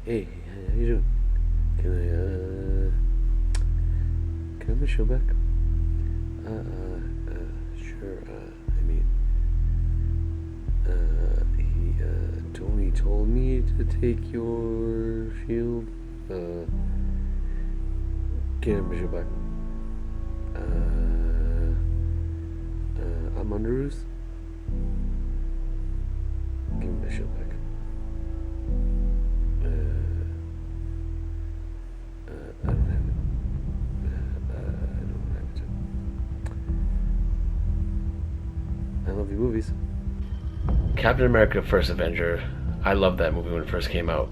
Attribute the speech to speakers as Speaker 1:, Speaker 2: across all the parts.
Speaker 1: Hey, how you doing? Can I have the show back? Sure. Tony told me to take your shield. Can I have the show back? I'm under Ruth. Give me my shield back. I don't have it. I don't have it. I love your movies.
Speaker 2: Captain America: First Avenger. I loved that movie when it first came out.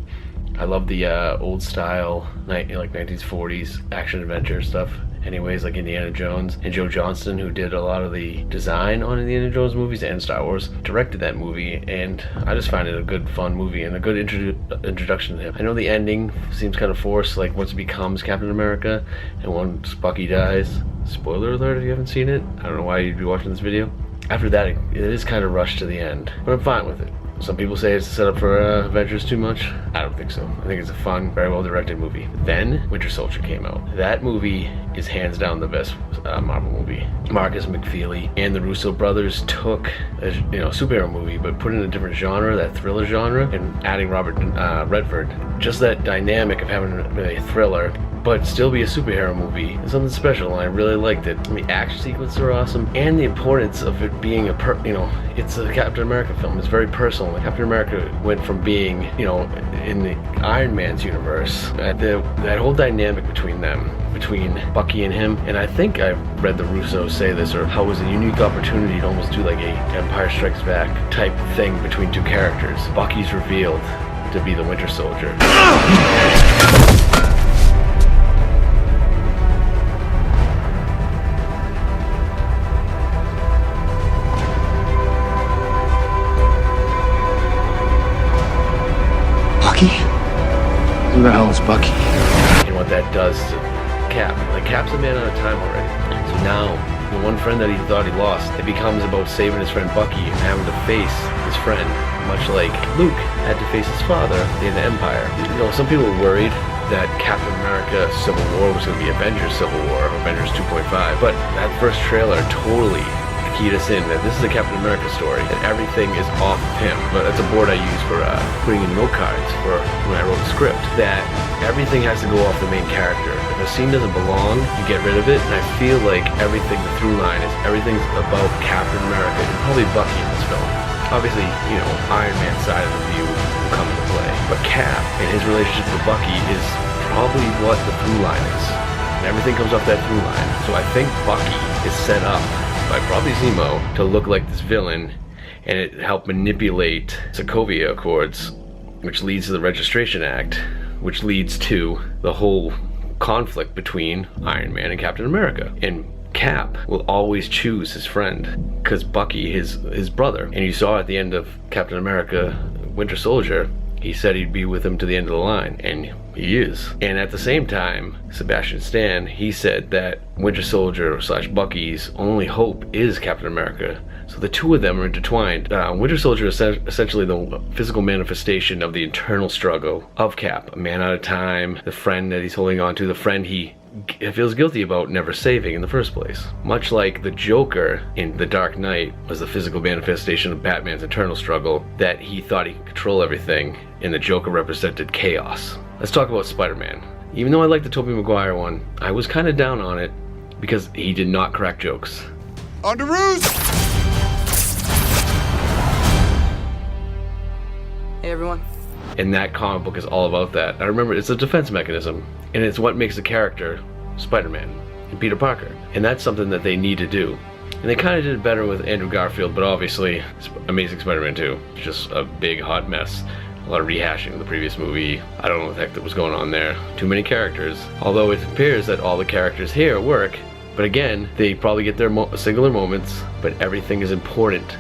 Speaker 2: I love the old style, like 1940s action adventure stuff. Anyways, like Indiana Jones, and Joe Johnston, who did a lot of the design on Indiana Jones movies and Star Wars, directed that movie, and I just find it a good, fun movie and a good introduction to him. I know the ending seems kind of forced, like once he becomes Captain America and once Bucky dies. Spoiler alert if you haven't seen it. I don't know why you'd be watching this video. After that, it is kind of rushed to the end, but I'm fine with it. Some people say it's a setup for Avengers too much. I don't think so. I think it's a fun, very well directed movie. Then Winter Soldier came out. That movie is hands down the best Marvel movie. Marcus McFeely and the Russo brothers took a superhero movie, but put it in a different genre, that thriller genre, and adding Robert Redford. Just that dynamic of having a thriller, but still be a superhero movie. It's something special, and I really liked it. And the action sequences are awesome, and the importance of it being it's a Captain America film. It's very personal. Captain America went from being, in the Iron Man's universe, that whole dynamic between them, between Bucky and him, and I think I've read the Russos say this, or how it was a unique opportunity to almost do like a Empire Strikes Back type thing between two characters. Bucky's revealed to be the Winter Soldier.
Speaker 3: Who the hell is Bucky?
Speaker 2: And what that does to Cap. Like, Cap's a man out of time already. So now, the one friend that he thought he lost, it becomes about saving his friend Bucky and having to face his friend, much like Luke had to face his father in the Empire. Some people were worried that Captain America Civil War was going to be Avengers Civil War, Avengers 2.5, but that first trailer totally keyed us in that this is a Captain America story and everything is off of him. But that's a board I use for putting in note cards for when I wrote the script, that everything has to go off the main character. If a scene doesn't belong, you get rid of it, and I feel like everything, the through line is everything's about Captain America and probably Bucky in this film. Obviously, Iron Man's side of the view will come into play, but Cap and his relationship with Bucky is probably what the through line is, and everything comes off that through line. So I think Bucky is set up by probably Zemo to look like this villain, and it helped manipulate Sokovia Accords, which leads to the Registration Act, which leads to the whole conflict between Iron Man and Captain America. And Cap will always choose his friend because Bucky is his brother, and you saw at the end of Captain America Winter Soldier, he said he'd be with him to the end of the line, and he is. And at the same time, Sebastian Stan, he said that Winter Soldier / Bucky's only hope is Captain America. So the two of them are intertwined. Winter Soldier is essentially the physical manifestation of the internal struggle of Cap. A man out of time, the friend that he's holding on to, the friend he feels guilty about never saving in the first place. Much like the Joker in The Dark Knight was the physical manifestation of Batman's internal struggle, that he thought he could control everything, and the Joker represented chaos. Let's talk about Spider-Man. Even though I like the Tobey Maguire one, I was kind of down on it because he did not crack jokes.
Speaker 4: On the roost!
Speaker 5: Hey everyone.
Speaker 2: And that comic book is all about that. I remember it's a defense mechanism, and it's what makes the character Spider-Man and Peter Parker. And that's something that they need to do. And they kind of did it better with Andrew Garfield, but obviously Amazing Spider-Man 2, just a big hot mess. A lot of rehashing of the previous movie. I don't know what the heck that was going on there. Too many characters. Although it appears that all the characters here work, but again, they probably get their singular moments, but everything is important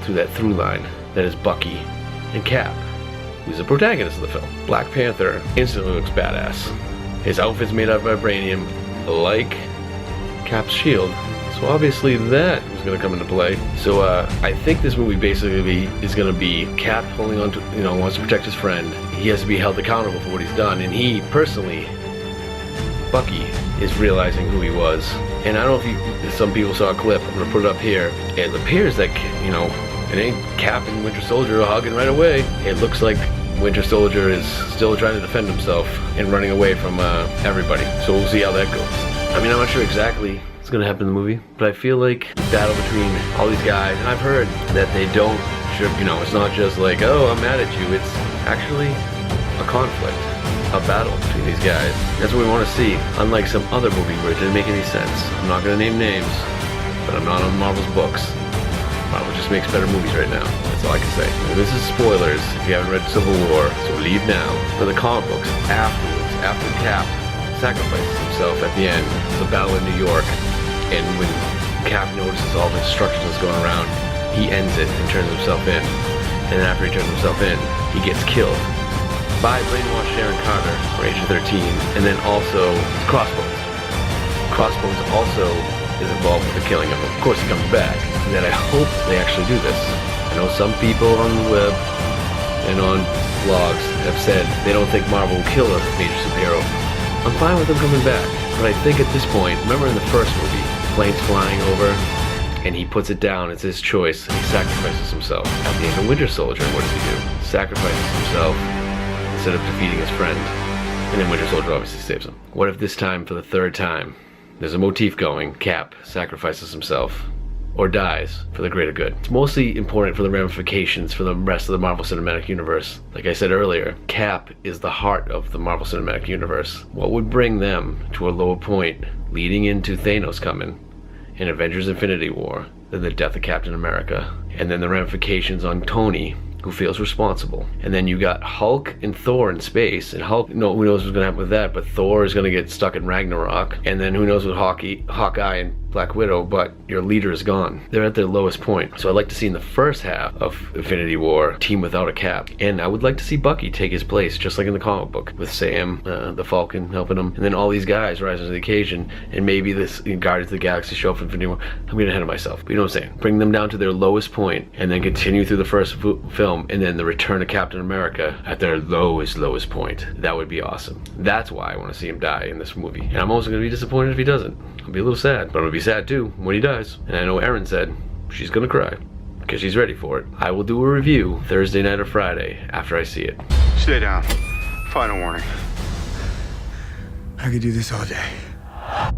Speaker 2: through that through line that is Bucky and Cap, who's the protagonist of the film. Black Panther instantly looks badass. His outfit's made out of vibranium, like Cap's shield, So obviously that was going to come into play. So I think this movie basically is going to be Cap holding on to, wants to protect his friend. He has to be held accountable for what he's done. And he personally, Bucky, is realizing who he was. And I don't know if some people saw a clip. I'm going to put it up here. It appears that, it ain't Cap and Winter Soldier are hugging right away. It looks like Winter Soldier is still trying to defend himself and running away from everybody. So we'll see how that goes. I mean, I'm not sure exactly what's going to happen in the movie, but I feel like the battle between all these guys, and I've heard that they don't, it's not just like, oh, I'm mad at you. It's actually a conflict, a battle between these guys. That's what we want to see, unlike some other movie where it didn't make any sense. I'm not going to name names, but I'm not on Marvel's books. Marvel just makes better movies right now. That's all I can say. This is spoilers if you haven't read Civil War, so leave now. For the comic books, afterwards, after Cap sacrifices himself at the end, the battle in New York, and when Cap notices all the destruction that's going around, he ends it and turns himself in. And then after he turns himself in, he gets killed by brainwashed Sharon Carter for Agent 13, and then also Crossbones. Crossbones also is involved with the killing of him. Of course, he comes back. And then I hope they actually do this. I know some people on the web and on blogs have said they don't think Marvel will kill a major superhero. I'm fine with them coming back, but I think at this point, remember in the first movie, planes flying over, and he puts it down, it's his choice, and he sacrifices himself. At the end of Winter Soldier, what does he do? Sacrifices himself instead of defeating his friend. And then Winter Soldier obviously saves him. What if this time, for the third time, there's a motif going, Cap sacrifices himself, or dies for the greater good. It's mostly important for the ramifications for the rest of the Marvel Cinematic Universe. Like I said earlier, Cap is the heart of the Marvel Cinematic Universe. What would bring them to a lower point leading into Thanos coming in Avengers Infinity War than the death of Captain America? And then the ramifications on Tony, who feels responsible. And then you got Hulk and Thor in space, and Hulk, who knows what's gonna happen with that, but Thor is gonna get stuck in Ragnarok, and then who knows with Hawkeye and Black Widow, but your leader is gone. They're at their lowest point. So I'd like to see in the first half of Infinity War, team without a Cap. And I would like to see Bucky take his place, just like in the comic book, with Sam, the Falcon, helping him. And then all these guys rising to the occasion, and maybe this Guardians of the Galaxy show up in Infinity War. I'm getting ahead of myself, but you know what I'm saying? Bring them down to their lowest point, and then continue through the first film, and then the return of Captain America at their lowest point. That would be awesome. That's why I want to see him die in this movie. And I'm also going to be disappointed if he doesn't. I'll be a little sad, but I'll be sad too when he dies. And I know Erin said she's gonna cry because she's ready for it. I will do a review Thursday night or Friday after I see it.
Speaker 4: Stay down. Final warning.
Speaker 3: I could do this all day.